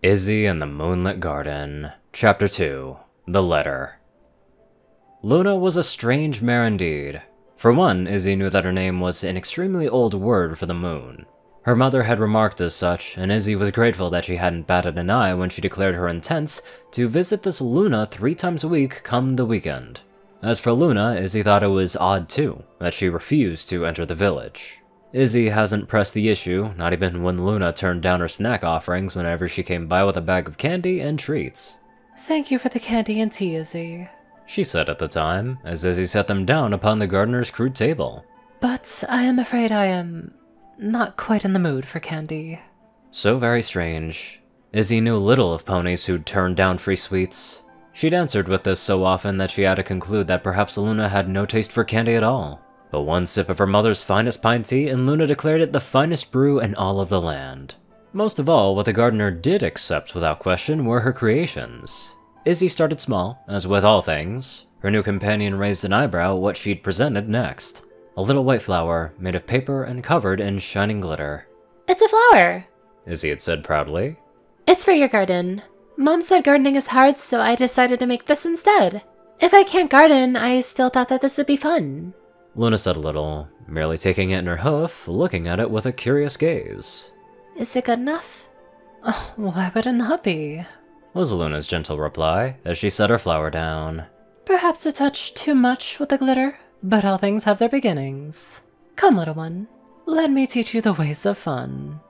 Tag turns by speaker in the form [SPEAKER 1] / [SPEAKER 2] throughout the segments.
[SPEAKER 1] Izzy and the Moonlit Garden. Chapter 2. The Letter. Luna was a strange mare indeed. For one, Izzy knew that her name was an extremely old word for the moon. Her mother had remarked as such, and Izzy was grateful that she hadn't batted an eye when she declared her intents to visit this Luna 3 times a week come the weekend. As for Luna, Izzy thought it was odd too, that she refused to enter the village. Izzy hasn't pressed the issue, not even when Luna turned down her snack offerings whenever she came by with a bag of candy and treats.
[SPEAKER 2] "Thank you for the candy and tea, Izzy,"
[SPEAKER 1] she said at the time, as Izzy set them down upon the gardener's crude table.
[SPEAKER 2] "But I am afraid I am not quite in the mood for candy."
[SPEAKER 1] So very strange. Izzy knew little of ponies who'd turned down free sweets. She'd answered with this so often that she had to conclude that perhaps Luna had no taste for candy at all. But one sip of her mother's finest pine tea, and Luna declared it the finest brew in all of the land. Most of all, what the gardener did accept without question were her creations. Izzy started small, as with all things. Her new companion raised an eyebrow at what she'd presented next. A little white flower, made of paper and covered in shining glitter.
[SPEAKER 3] "It's a flower,"
[SPEAKER 1] Izzy had said proudly.
[SPEAKER 3] "It's for your garden. Mom said gardening is hard, so I decided to make this instead. If I can't garden, I still thought that this would be fun."
[SPEAKER 1] Luna said little, merely taking it in her hoof, looking at it with a curious gaze.
[SPEAKER 3] "Is it good enough?"
[SPEAKER 2] "Oh, why would it not be?"
[SPEAKER 1] was Luna's gentle reply, as she set her flower down.
[SPEAKER 2] "Perhaps a touch too much with the glitter, but all things have their beginnings. Come, little one, let me teach you the ways of fun."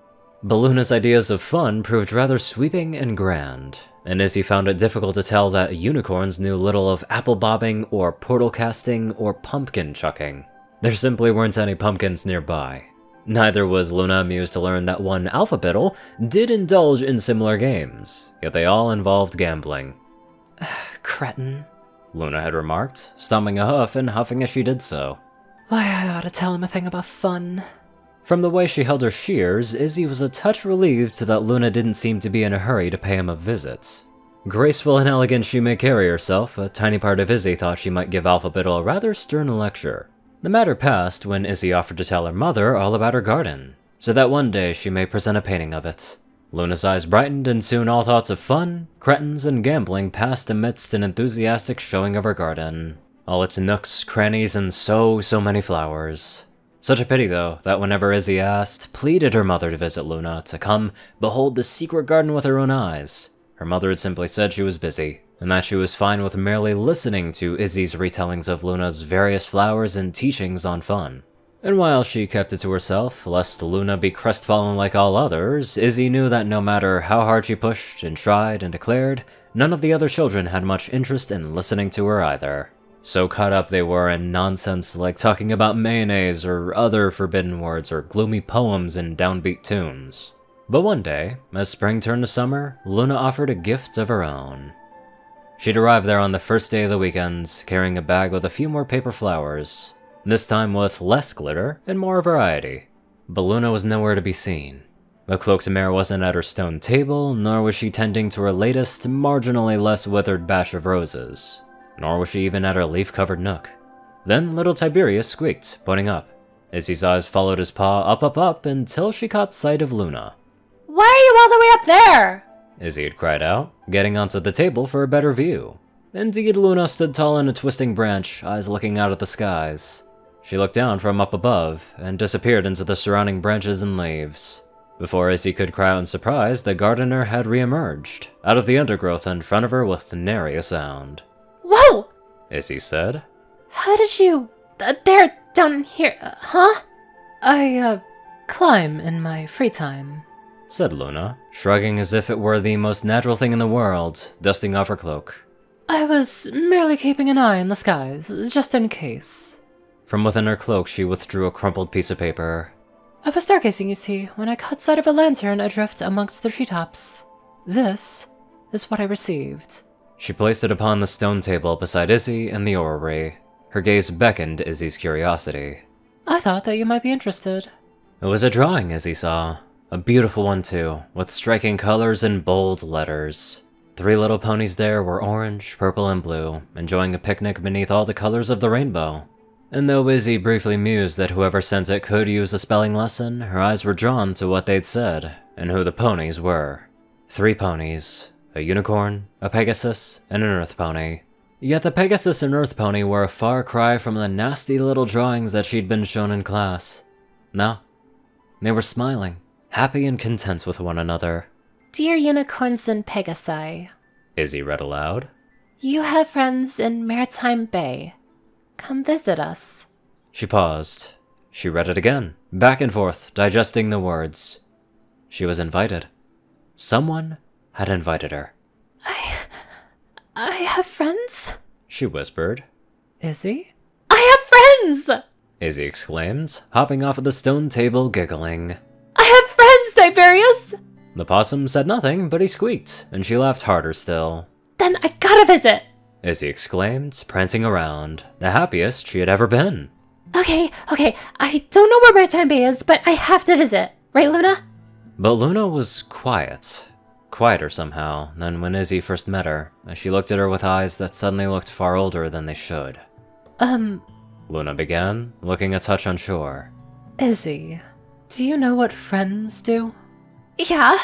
[SPEAKER 1] But Luna's ideas of fun proved rather sweeping and grand, and Izzy found it difficult to tell that unicorns knew little of apple bobbing or portal casting or pumpkin chucking. There simply weren't any pumpkins nearby. Neither was Luna amused to learn that one alphabetal did indulge in similar games, yet they all involved gambling.
[SPEAKER 2] "Cretin,"
[SPEAKER 1] Luna had remarked, stomping a hoof and huffing as she did so.
[SPEAKER 2] "Why, I ought to tell him a thing about fun."
[SPEAKER 1] From the way she held her shears, Izzy was a touch relieved that Luna didn't seem to be in a hurry to pay him a visit. Graceful and elegant she may carry herself, a tiny part of Izzy thought she might give Alphabettle a rather stern lecture. The matter passed when Izzy offered to tell her mother all about her garden, so that one day she may present a painting of it. Luna's eyes brightened, and soon all thoughts of fun, cretins, and gambling passed amidst an enthusiastic showing of her garden. All its nooks, crannies, and so many flowers. Such a pity, though, that whenever Izzy asked, pleaded her mother to visit Luna, to come behold the secret garden with her own eyes, her mother had simply said she was busy, and that she was fine with merely listening to Izzy's retellings of Luna's various flowers and teachings on fun. And while she kept it to herself, lest Luna be crestfallen like all others, Izzy knew that no matter how hard she pushed and tried and declared, none of the other children had much interest in listening to her either. So caught up they were in nonsense like talking about mayonnaise or other forbidden words or gloomy poems and downbeat tunes. But one day, as spring turned to summer, Luna offered a gift of her own. She'd arrived there on the first day of the weekend, carrying a bag with a few more paper flowers, this time with less glitter and more variety. But Luna was nowhere to be seen. The cloaked mare wasn't at her stone table, nor was she tending to her latest, marginally less withered batch of roses. Nor was she even at her leaf-covered nook. Then little Tiberius squeaked, pointing up. Izzy's eyes followed his paw up until she caught sight of Luna.
[SPEAKER 3] "Why are you all the way up there?"
[SPEAKER 1] Izzy had cried out, getting onto the table for a better view. Indeed, Luna stood tall in a twisting branch, eyes looking out at the skies. She looked down from up above, and disappeared into the surrounding branches and leaves. Before Izzy could cry out in surprise, the gardener had re-emerged, out of the undergrowth in front of her with nary a sound.
[SPEAKER 3] "Whoa!"
[SPEAKER 1] Izzy said.
[SPEAKER 3] "How did you... there, down here, huh?"
[SPEAKER 2] "I, climb in my free time,"
[SPEAKER 1] said Luna, shrugging as if it were the most natural thing in the world, dusting off her cloak.
[SPEAKER 2] "I was merely keeping an eye on the skies, just in case."
[SPEAKER 1] From within her cloak she withdrew a crumpled piece of paper.
[SPEAKER 2] "I was stargazing, you see, when I caught sight of a lantern adrift amongst the treetops. This is what I received." She placed it upon the stone table beside Izzy and the orrery. Her gaze beckoned Izzy's curiosity. "I thought that you might be interested." It was a drawing Izzy saw. A beautiful one too, with striking colors and bold letters. 3 little ponies there were orange, purple, and blue, enjoying a picnic beneath all the colors of the rainbow. And though Izzy briefly mused that whoever sent it could use a spelling lesson, her eyes were drawn to what they'd said, and who the ponies were.
[SPEAKER 1] 3 ponies, a unicorn, a Pegasus, and an Earth pony. Yet the Pegasus and Earth pony were a far cry from the nasty little drawings that she'd been shown in class. No, they were smiling, happy and content with one another.
[SPEAKER 3] Dear Unicorns and Pegasi,
[SPEAKER 1] Izzy read aloud.
[SPEAKER 3] You have friends in Maritime Bay. Come visit us.
[SPEAKER 1] She paused. She read it again, back and forth, digesting the words. She was invited. Someone had invited her.
[SPEAKER 3] I have friends?
[SPEAKER 1] She whispered.
[SPEAKER 2] Izzy?
[SPEAKER 3] I have friends!
[SPEAKER 1] Izzy exclaimed, hopping off of the stone table, giggling.
[SPEAKER 3] I have friends, Tiberius!
[SPEAKER 1] The possum said nothing, but he squeaked, and she laughed harder still.
[SPEAKER 3] Then I gotta visit!
[SPEAKER 1] Izzy exclaimed, prancing around, the happiest she had ever been.
[SPEAKER 3] Okay, I don't know where Maritime Bay is, but I have to visit. Right, Luna?
[SPEAKER 1] But Luna was quiet. Quieter somehow than when Izzy first met her, as she looked at her with eyes that suddenly looked far older than they should.
[SPEAKER 2] Luna
[SPEAKER 1] began, looking a touch unsure.
[SPEAKER 2] Izzy, do you know what friends do?
[SPEAKER 3] Yeah.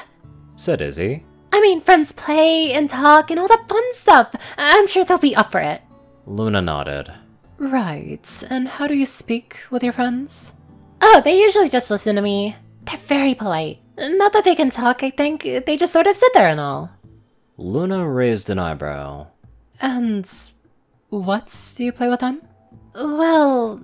[SPEAKER 1] Said Izzy.
[SPEAKER 3] I mean, friends play and talk and all that fun stuff. I'm sure they'll be up for it.
[SPEAKER 1] Luna nodded.
[SPEAKER 2] Right, and how do you speak with your friends?
[SPEAKER 3] Oh, they usually just listen to me. They're very polite. Not that they can talk, I think. They just sort of sit there and all.
[SPEAKER 1] Luna raised an eyebrow.
[SPEAKER 2] And what do you play with them?
[SPEAKER 3] Well,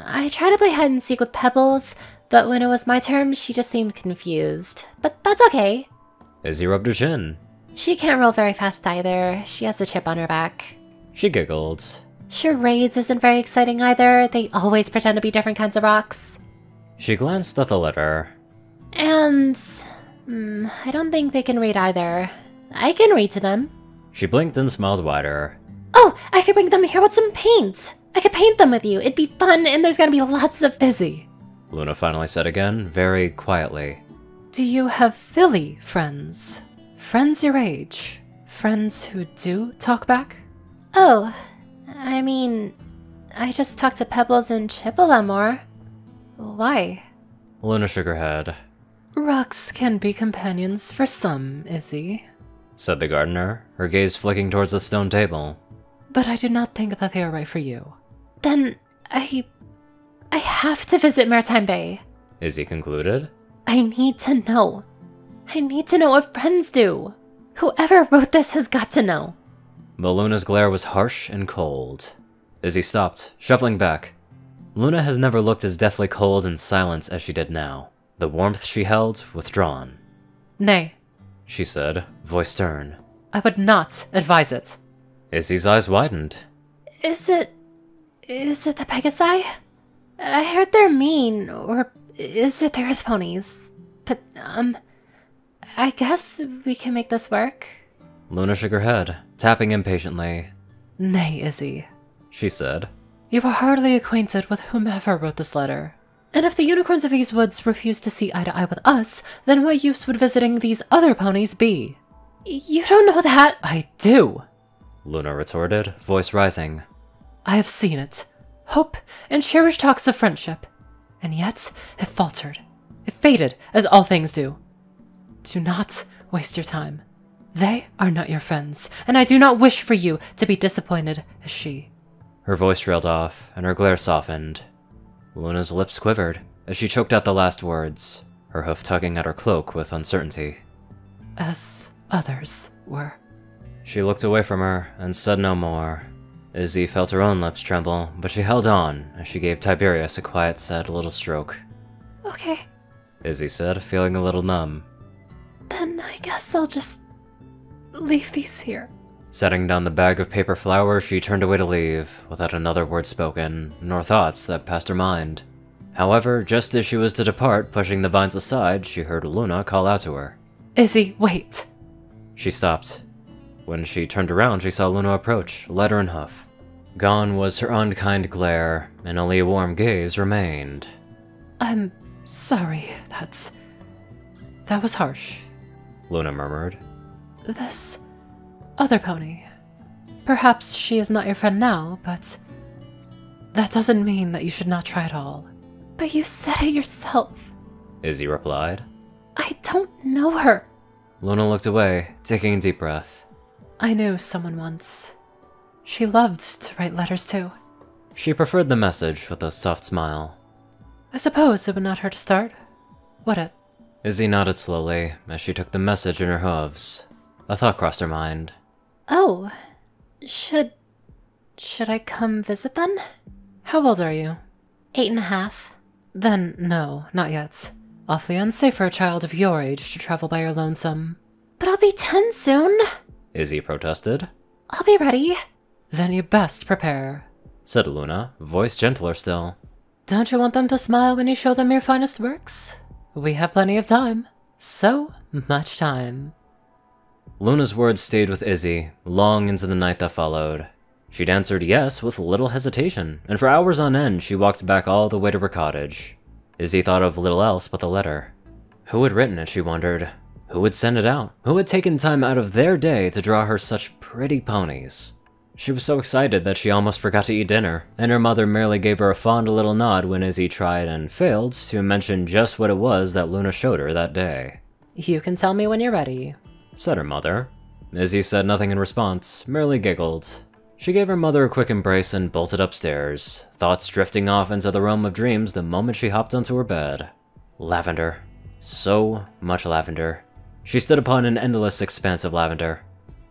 [SPEAKER 3] I try to play hide and seek with Pebbles, but when it was my turn, she just seemed confused. But that's okay.
[SPEAKER 1] Izzy rubbed her chin.
[SPEAKER 3] She can't roll very fast either. She has a chip on her back.
[SPEAKER 1] She giggled.
[SPEAKER 3] Charades isn't very exciting either. They always pretend to be different kinds of rocks.
[SPEAKER 1] She glanced at the letter.
[SPEAKER 3] And I don't think they can read either. I can read to them.
[SPEAKER 1] She blinked and smiled wider.
[SPEAKER 3] Oh, I could bring them here with some paint. I could paint them with you. It'd be fun, and there's gonna be lots of...
[SPEAKER 2] Izzy.
[SPEAKER 1] Luna finally said again, very quietly.
[SPEAKER 2] Do you have Philly friends? Friends your age? Friends who do talk back?
[SPEAKER 3] Oh, I mean, I just talk to Pebbles and Chip a lot more. Why?
[SPEAKER 1] Luna shook her head.
[SPEAKER 2] Rocks can be companions for some, Izzy,
[SPEAKER 1] said the gardener, her gaze flicking towards the stone table.
[SPEAKER 2] But I do not think that they are right for you.
[SPEAKER 3] Then I have to visit Maritime Bay.
[SPEAKER 1] Izzy concluded.
[SPEAKER 3] I need to know. I need to know what friends do. Whoever wrote this has got to know.
[SPEAKER 1] But Luna's glare was harsh and cold. Izzy stopped, shuffling back. Luna has never looked as deathly cold and silent as she did now. The warmth she held withdrawn.
[SPEAKER 2] Nay,
[SPEAKER 1] she said, voice stern.
[SPEAKER 2] I would not advise it.
[SPEAKER 1] Izzy's eyes widened.
[SPEAKER 3] Is it the Pegasi? I heard they're mean, or is it the Earth Ponies? But, I guess we can make this work.
[SPEAKER 1] Luna shook her head, tapping impatiently.
[SPEAKER 2] Nay, Izzy,
[SPEAKER 1] she said.
[SPEAKER 2] You are hardly acquainted with whomever wrote this letter. And if the unicorns of these woods refuse to see eye to eye with us, then what use would visiting these other ponies be?
[SPEAKER 3] You don't know that.
[SPEAKER 2] I do,
[SPEAKER 1] Luna retorted, voice rising.
[SPEAKER 2] I have seen it. Hope and cherished talks of friendship. And yet, it faltered. It faded, as all things do. Do not waste your time. They are not your friends, and I do not wish for you to be disappointed as she.
[SPEAKER 1] Her voice trailed off, and her glare softened. Luna's lips quivered as she choked out the last words, her hoof tugging at her cloak with uncertainty.
[SPEAKER 2] As others were.
[SPEAKER 1] She looked away from her and said no more. Izzy felt her own lips tremble, but she held on as she gave Tiberius a quiet, sad little stroke.
[SPEAKER 3] Okay.
[SPEAKER 1] Izzy said, feeling a little numb.
[SPEAKER 3] Then I guess I'll just leave these here.
[SPEAKER 1] Setting down the bag of paper flowers, she turned away to leave, without another word spoken, nor thoughts that passed her mind. However, just as she was to depart, pushing the vines aside, she heard Luna call out to her.
[SPEAKER 2] Izzy, wait!
[SPEAKER 1] She stopped. When she turned around, she saw Luna approach, letter and hoof. Gone was her unkind glare, and only a warm gaze remained.
[SPEAKER 2] I'm sorry, that was harsh.
[SPEAKER 1] Luna murmured.
[SPEAKER 2] This other pony. Perhaps she is not your friend now, but that doesn't mean that you should not try at all.
[SPEAKER 3] But you said it yourself.
[SPEAKER 1] Izzy replied.
[SPEAKER 3] I don't know her.
[SPEAKER 1] Luna looked away, taking a deep breath.
[SPEAKER 2] I knew someone once. She loved to write letters too.
[SPEAKER 1] She preferred the message with a soft smile.
[SPEAKER 2] I suppose it would not hurt to start, would it?
[SPEAKER 1] Izzy nodded slowly as she took the message in her hooves. A thought crossed her mind.
[SPEAKER 3] Oh, should I come visit then?
[SPEAKER 2] How old are you?
[SPEAKER 3] 8.5.
[SPEAKER 2] Then, no, not yet. Awfully unsafe for a child of your age to travel by your lonesome.
[SPEAKER 3] But I'll be 10 soon.
[SPEAKER 1] Izzy protested.
[SPEAKER 3] I'll be ready.
[SPEAKER 2] Then you best prepare,
[SPEAKER 1] said Luna, voice gentler still.
[SPEAKER 2] Don't you want them to smile when you show them your finest works? We have plenty of time. So much time.
[SPEAKER 1] Luna's words stayed with Izzy long into the night that followed. She'd answered yes with little hesitation, and for hours on end she walked back all the way to her cottage. Izzy thought of little else but the letter. Who had written it, she wondered? Who would send it out? Who had taken time out of their day to draw her such pretty ponies? She was so excited that she almost forgot to eat dinner, and her mother merely gave her a fond little nod when Izzy tried and failed to mention just what it was that Luna showed her that day.
[SPEAKER 2] You can tell me when you're ready,
[SPEAKER 1] said her mother. Izzy said nothing in response, merely giggled. She gave her mother a quick embrace and bolted upstairs, thoughts drifting off into the realm of dreams the moment she hopped onto her bed. Lavender. So much lavender. She stood upon an endless expanse of lavender.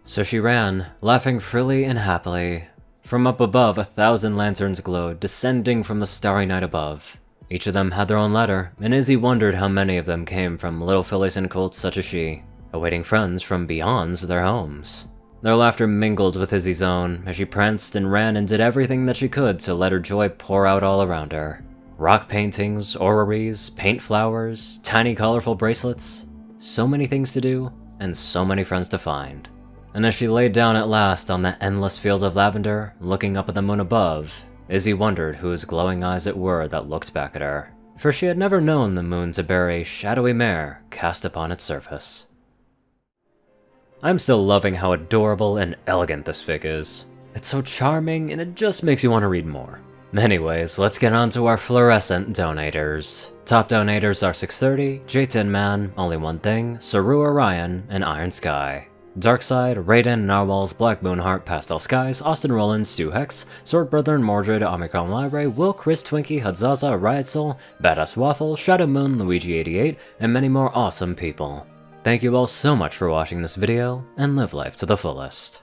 [SPEAKER 1] So she ran, laughing freely and happily. From up above, 1,000 lanterns glowed, descending from the starry night above. Each of them had their own letter, and Izzy wondered how many of them came from little fillies and colts such as she, awaiting friends from beyond their homes. Their laughter mingled with Izzy's own as she pranced and ran and did everything that she could to let her joy pour out all around her. Rock paintings, orreries, paint flowers, tiny colorful bracelets. So many things to do, and so many friends to find. And as she laid down at last on that endless field of lavender, looking up at the moon above, Izzy wondered whose glowing eyes it were that looked back at her, for she had never known the moon to bear a shadowy mare cast upon its surface. I'm still loving how adorable and elegant this fic is. It's so charming, and it just makes you want to read more. Anyways, let's get on to our fluorescent donators. Top donators are 630, J10 Man, Only One Thing, Ceru Orion, and IronSky. Darkside, Rayden, Narwhals, Blackmoonheart, Pastel Skies, Austin Rolan, Stu Hex, Sword Brother, Mordred, Omicron Lyrae, Will, Chris, Twinkie, Hadzaza, Riot Soul, Badass Waffle, Shadow Moon, Luigi88, and many more awesome people. Thank you all so much for watching this video, and live life to the fullest.